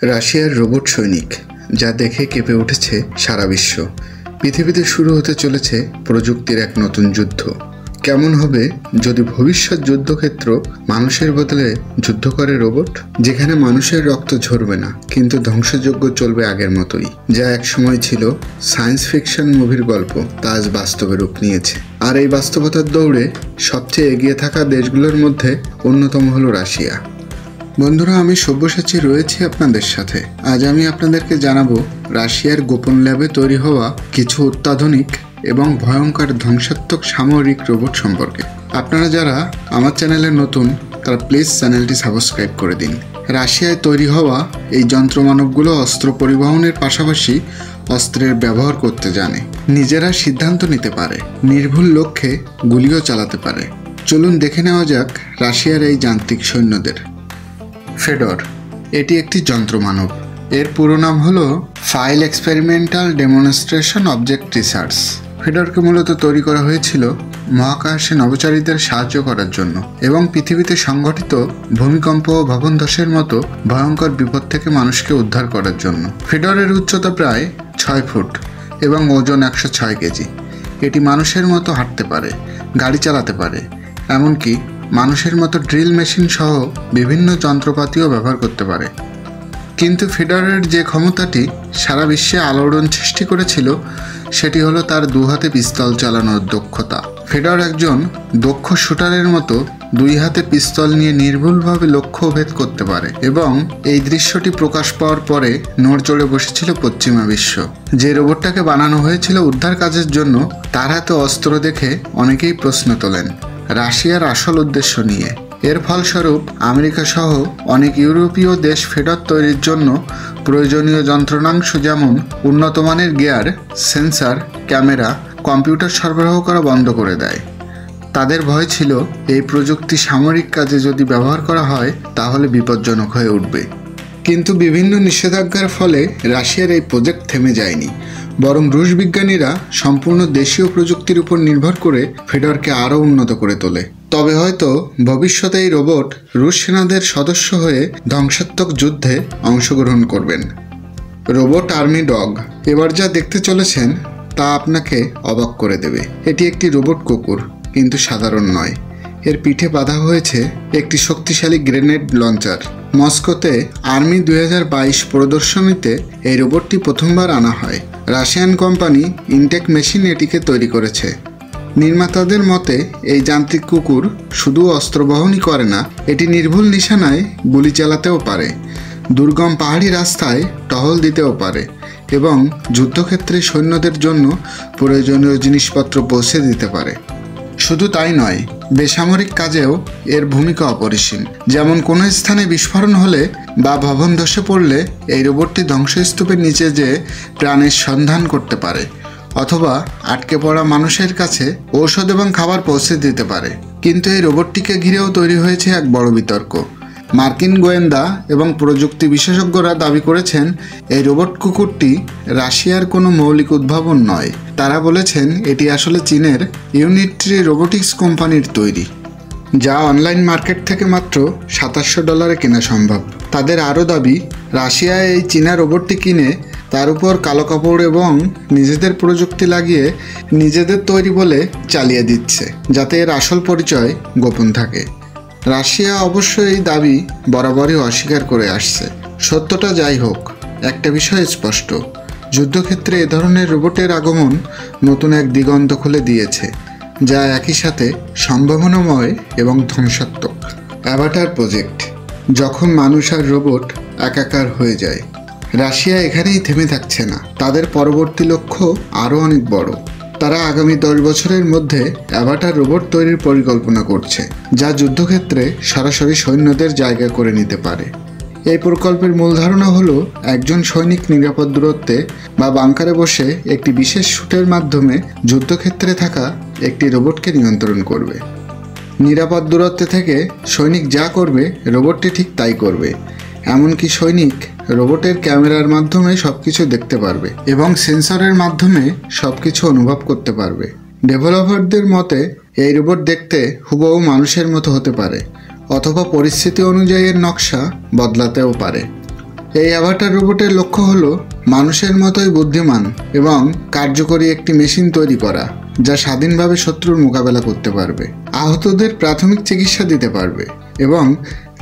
রাশিয়ার রোবট সৈনিক, যা দেখে কেঁপে উঠেছে সারা বিশ্ব। পৃথিবীতে শুরু হতে চলেছে প্রযুক্তির এক নতুন যুদ্ধ। কেমন হবে যদি ভবিষ্যৎ যুদ্ধক্ষেত্র মানুষের বদলে যুদ্ধ করে রোবট? যেখানে মানুষের রক্ত ঝরবে না, কিন্তু ধ্বংসযজ্ঞ চলবে আগের মতোই। যা এক সময় ছিল সায়েন্স ফিকশন মুভির গল্প, তা আজ বাস্তবে রূপ নিয়েছে। আর এই বাস্তবতার দৌড়ে সবচেয়ে এগিয়ে থাকা দেশগুলোর মধ্যে অন্যতম হলো রাশিয়া। বন্ধুরা, আমি সব্যসাচী রয়েছি আপনাদের সাথে। আজ আমি আপনাদেরকে জানাবো রাশিয়ার গোপন ল্যাবে তৈরি হওয়া কিছু অত্যাধুনিক এবং ভয়ঙ্কর ধ্বংসাত্মক সামরিক রোবট সম্পর্কে। আপনারা যারা আমার চ্যানেলে নতুন, তারা প্লিজ চ্যানেলটি সাবস্ক্রাইব করে দিন। রাশিয়ায় তৈরি হওয়া এই যন্ত্রমানবগুলো অস্ত্র পরিবহনের পাশাপাশি অস্ত্রের ব্যবহার করতে জানে, নিজেরা সিদ্ধান্ত নিতে পারে, নির্ভুল লক্ষ্যে গুলিও চালাতে পারে। চলুন দেখে নেওয়া যাক রাশিয়ার এই যান্ত্রিক সৈন্যদের। ফেডর এটি একটি যন্ত্রমানব। এর পুরো নাম হলো final experimental demonstration object research. ফেডরকে মূলত তৈরি করা হয়েছিল মহাকাশে নভোচারীদের সাহায্য করার জন্য এবং পৃথিবীতে সংঘটিত ভূমিকম্প ও ভবন ধসের মতো ভয়ঙ্কর বিপদ থেকে মানুষকে উদ্ধার করার জন্য। ফেডরের উচ্চতা প্রায় 6 ফুট এবং ওজন 106 কেজি। এটি মানুষের মতো হাঁটতে পারে, গাড়ি চালাতে পারে, এমনকি মানুষের মতো ড্রিল মেশিন সহ বিভিন্ন যন্ত্রপাতিও ব্যবহার করতে পারে। কিন্তু ফেডরের যে ক্ষমতাটি সারা বিশ্বে আলোড়ন সৃষ্টি করেছিল, সেটি হলো তার 2 হাতে পিস্তল চালানোর দক্ষতা। ফেডর একজন দক্ষ শুটারের মতো 2 হাতে পিস্তল নিয়ে নির্ভুলভাবে লক্ষ্য ভেদ করতে পারে এবং এই দৃশ্যটি প্রকাশ পাওয়ার পরে নড়চড়ে বসেছিল পশ্চিমা বিশ্ব। যে রোবটটাকে বানানো হয়েছিল উদ্ধার কাজের জন্য, তার হাতে অস্ত্র দেখে অনেকেই প্রশ্ন তোলেন রাশিয়ার আসল উদ্দেশ্য নিয়ে। এর ফলস্বরূপ আমেরিকা সহ অনেক ইউরোপীয় দেশ ফেডর তৈরির জন্য প্রয়োজনীয় যন্ত্রাংশ যেমন উন্নত মানের গিয়ার, সেন্সর, ক্যামেরা, কম্পিউটার সরবরাহ করা বন্ধ করে দেয়। তাদের ভয় ছিল এই প্রযুক্তি সামরিক কাজে যদি ব্যবহার করা হয় তাহলে বিপজ্জনক হয়ে উঠবে। কিন্তু বিভিন্ন নিষেধাজ্ঞার ফলে রাশিয়ার এই প্রজেক্ট থেমে যায়নি, বরং রুশ বিজ্ঞানীরা সম্পূর্ণ দেশীয় প্রযুক্তির উপর নির্ভর করে ফেডরকে আরও উন্নত করে তোলে। তবে হয়তো ভবিষ্যতে এই রোবট রুশ সেনাদের সদস্য হয়ে ধ্বংসাত্মক যুদ্ধে অংশগ্রহণ করবেন। রোবট আর্মি ডগ এবার যা দেখতে চলেছেন তা আপনাকে অবাক করে দেবে। এটি একটি রোবট কুকুর, কিন্তু সাধারণ নয়। এর পিঠে বাঁধা হয়েছে একটি শক্তিশালী গ্রেনেড লঞ্চার। মস্কোতে আর্মি 2022 প্রদর্শনীতে এই রোবটটি প্রথমবার আনা হয়। রাশিয়ান কোম্পানি ইনটেক মেশিন এটিকে তৈরি করেছে। নির্মাতাদের মতে এই যান্ত্রিক কুকুর শুধু অস্ত্রবহনই করে না, এটি নির্ভুল নিশানায় গুলি চালাতেও পারে, দুর্গম পাহাড়ি রাস্তায় টহল দিতেও পারে এবং যুদ্ধক্ষেত্রে সৈন্যদের জন্য প্রয়োজনীয় জিনিসপত্র পৌঁছে দিতে পারে। শুধু তাই নয়, বেসামরিক কাজেও এর ভূমিকা অপরিসীম। যেমন কোনো স্থানে বিস্ফোরণ হলে বা ভবন ধসে পড়লে এই রোবটটি ধ্বংসস্তূপের নিচে যেয়ে প্রাণের সন্ধান করতে পারে, অথবা আটকে পড়া মানুষের কাছে ঔষধ এবং খাবার পৌঁছে দিতে পারে। কিন্তু এই রোবটটিকে ঘিরেও তৈরি হয়েছে এক বড় বিতর্ক। মার্কিন গোয়েন্দা এবং প্রযুক্তি বিশেষজ্ঞরা দাবি করেছেন এই রোবট কুকুরটি রাশিয়ার কোনো মৌলিক উদ্ভাবন নয়। তারা বলেছেন এটি আসলে চীনের ইউনিট্রি রোবোটিক্স কোম্পানির তৈরি, যা অনলাইন মার্কেট থেকে মাত্র $2700 কেনা সম্ভব। তাদের আরও দাবি রাশিয়ায় এই চীনা রোবটটি কিনে তার উপর কালো কাপড় এবং নিজেদের প্রযুক্তি লাগিয়ে নিজেদের তৈরি বলে চালিয়ে দিচ্ছে, যাতে এর আসল পরিচয় গোপন থাকে। রাশিয়া অবশ্য এই দাবি বরাবরই অস্বীকার করে আসছে। সত্যটা যাই হোক, একটা বিষয় স্পষ্ট, যুদ্ধক্ষেত্রে এ ধরনের রোবটের আগমন নতুন এক দিগন্ত খুলে দিয়েছে, যা একই সাথে সম্ভাবনাময় এবং ধ্বংসাত্মক। অ্যাভাটার প্রজেক্ট, যখন মানুষ আর রোবট একাকার হয়ে যায়। রাশিয়া এখানেই থেমে থাকছে না, তাদের পরবর্তী লক্ষ্য আরও অনেক বড়। তারা আগামী 10 বছরের মধ্যে অ্যাভাটার রোবট তৈরির পরিকল্পনা করছে, যা যুদ্ধক্ষেত্রে সরাসরি সৈন্যদের জায়গা করে নিতে পারে। এই প্রকল্পের মূল ধারণা হলো একজন সৈনিক নিরাপদ দূরত্বে বা বাংকারে বসে একটি বিশেষ শুটের মাধ্যমে যুদ্ধক্ষেত্রে থাকা একটি রোবটকে নিয়ন্ত্রণ করবে। নিরাপদ দূরত্বে থেকে সৈনিক যা করবে রোবটটি ঠিক তাই করবে। এমনকি সৈনিক রোবটের ক্যামেরার মাধ্যমে সবকিছু দেখতে পারবে এবং সেন্সরের মাধ্যমে সবকিছু অনুভব করতে পারবে। ডেভেলপারদের মতে এই রোবট দেখতে হুবহু মানুষের মতো হতে পারে, অথবা পরিস্থিতি অনুযায়ী এর নকশা বদলাতেও পারে। এই অ্যাভাটার রোবটের লক্ষ্য হলো মানুষের মতোই বুদ্ধিমান এবং কার্যকরী একটি মেশিন তৈরি করা, যা স্বাধীনভাবে শত্রুর মোকাবেলা করতে পারবে, আহতদের প্রাথমিক চিকিৎসা দিতে পারবে এবং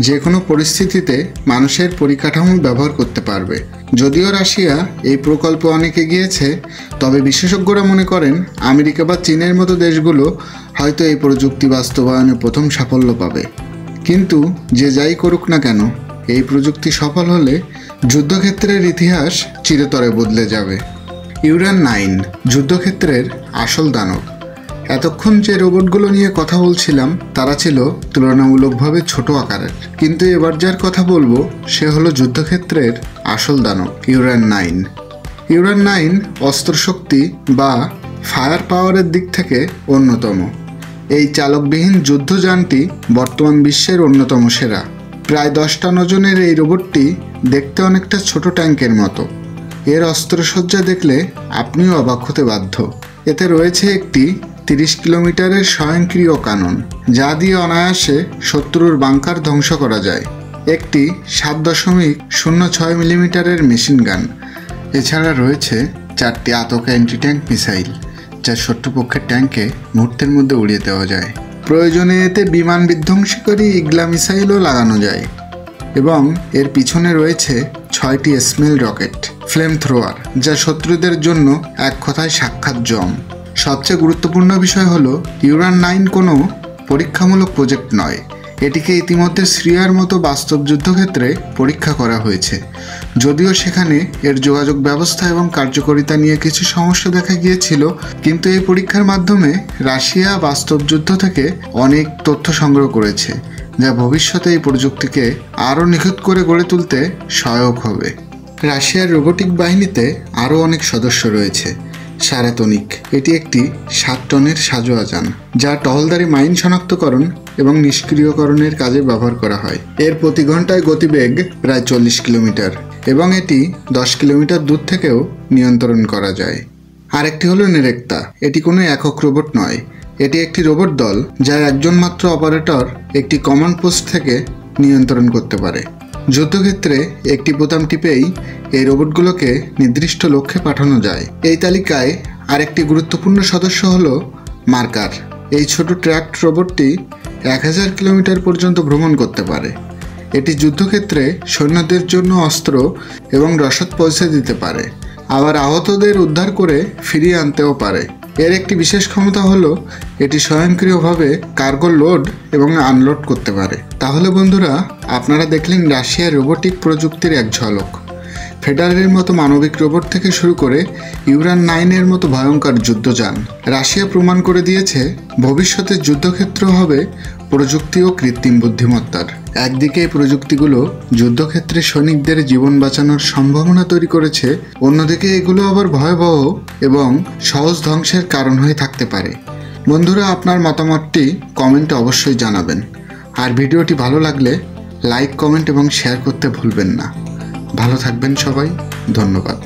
যে কোনো পরিস্থিতিতে মানুষের পরিকাঠামো ব্যবহার করতে পারবে। যদিও রাশিয়া এই প্রকল্পে অনেক এগিয়েছে, তবে বিশেষজ্ঞরা মনে করেন আমেরিকা বা চীনের মতো দেশগুলো হয়তো এই প্রযুক্তি বাস্তবায়নে প্রথম সাফল্য পাবে। কিন্তু যে যাই করুক না কেন, এই প্রযুক্তি সফল হলে যুদ্ধক্ষেত্রের ইতিহাস চিরতরে বদলে যাবে। ইউরান 9 যুদ্ধক্ষেত্রের আসল দানব। এতক্ষণ যে রোবটগুলো নিয়ে কথা বলছিলাম তারা ছিল তুলনামূলকভাবে ছোট আকারের, কিন্তু এবার যার কথা বলবো সে হলো যুদ্ধক্ষেত্রের আসল দানব ইউরান 9। ইউরান 9 অস্ত্রশক্তি বা ফায়ার পাওয়ারের দিক থেকে অন্যতম। এই চালকবিহীন যুদ্ধযানটি বর্তমান বিশ্বের অন্যতম সেরা। প্রায় 10 ওজনের এই রোবটটি দেখতে অনেকটা ছোট ট্যাঙ্কের মতো। এর অস্ত্রসজ্জা দেখলে আপনিও অবাক হতে বাধ্য। এতে রয়েছে একটি 30 কিলোমিটারের স্বয়ংক্রিয় কানন, যা দিয়ে অনায়াসে শত্রুর বাংকার ধ্বংস করা যায়, একটি 7.06 মিলিমিটারের মেশিন গান। এছাড়া রয়েছে 4টি আতকা অ্যান্টি ট্যাঙ্ক মিসাইল, যা শত্রুপক্ষের ট্যাঙ্কে মুহূর্তের মধ্যে উড়িয়ে দেওয়া যায়। প্রয়োজনে এতে বিমান বিধ্বংসীকারী ইগলা মিসাইলও লাগানো যায় এবং এর পিছনে রয়েছে 6টি স্মেল রকেট ফ্লেম থ্রোয়ার, যা শত্রুদের জন্য এক কথায় সাক্ষাৎ জম। সবচেয়ে গুরুত্বপূর্ণ বিষয় হলো ইউরান 9 কোনো পরীক্ষামূলক প্রজেক্ট নয়। এটিকে ইতিমধ্যে সিরিয়ার মতো বাস্তব যুদ্ধক্ষেত্রে পরীক্ষা করা হয়েছে। যদিও সেখানে এর যোগাযোগ ব্যবস্থা এবং কার্যকারিতা নিয়ে কিছু সমস্যা দেখা গিয়েছিল, কিন্তু এই পরীক্ষার মাধ্যমে রাশিয়া বাস্তব যুদ্ধ থেকে অনেক তথ্য সংগ্রহ করেছে, যা ভবিষ্যতে এই প্রযুক্তিকে আরও নিখুঁত করে গড়ে তুলতে সহায়ক হবে। রাশিয়ার রোবোটিক বাহিনীতে আরও অনেক সদস্য রয়েছে। সারাতনিক, এটি একটি 7 টনের সাজোয়া যান, যা টহলদারি মাইন শনাক্তকরণ এবং নিষ্ক্রিয়করণের কাজে ব্যবহার করা হয়। এর প্রতি ঘন্টায় গতিবেগ প্রায় 40 কিলোমিটার এবং এটি 10 কিলোমিটার দূর থেকেও নিয়ন্ত্রণ করা যায়। আরেকটি হলো নেরেক্তা। এটি কোনো একক রোবট নয়, এটি একটি রোবট দল যা একজন মাত্র অপারেটর একটি কমান্ড পোস্ট থেকে নিয়ন্ত্রণ করতে পারে। যুদ্ধক্ষেত্রে একটি বোতাম টিপেই এই রোবটগুলোকে নির্দিষ্ট লক্ষ্যে পাঠানো যায়। এই তালিকায় আরেকটি গুরুত্বপূর্ণ সদস্য হলো মার্কার। এই ছোট ট্র্যাক্ট রোবটটি 1000 কিলোমিটার পর্যন্ত ভ্রমণ করতে পারে। এটি যুদ্ধক্ষেত্রে সৈন্যদের জন্য অস্ত্র এবং রসদ পৌঁছে দিতে পারে, আবার আহতদের উদ্ধার করে ফিরিয়ে আনতেও পারে। এর একটি বিশেষ ক্ষমতা হলো এটি স্বয়ংক্রিয়ভাবে কার্গো লোড এবং আনলোড করতে পারে। তাহলে বন্ধুরা, আপনারা দেখলেন রাশিয়ার রোবোটিক প্রযুক্তির এক ঝলক। ফেডারের মতো মানবিক রোবট থেকে শুরু করে ইউরান 9 মতো ভয়ঙ্কর যুদ্ধযান, রাশিয়া প্রমাণ করে দিয়েছে ভবিষ্যতের যুদ্ধক্ষেত্র হবে প্রযুক্তি ও কৃত্রিম বুদ্ধিমত্তার। একদিকে এই প্রযুক্তিগুলো যুদ্ধক্ষেত্রে সৈনিকদের জীবন বাঁচানোর সম্ভাবনা তৈরি করেছে, অন্যদিকে এগুলো আবার ভয়াবহ এবং সহজ ধ্বংসের কারণ হয়ে থাকতে পারে। বন্ধুরা, আপনার মতামতটি কমেন্টে অবশ্যই জানাবেন, আর ভিডিওটি ভালো লাগলে লাইক, কমেন্ট এবং শেয়ার করতে ভুলবেন না। ভালো থাকবেন সবাই, ধন্যবাদ।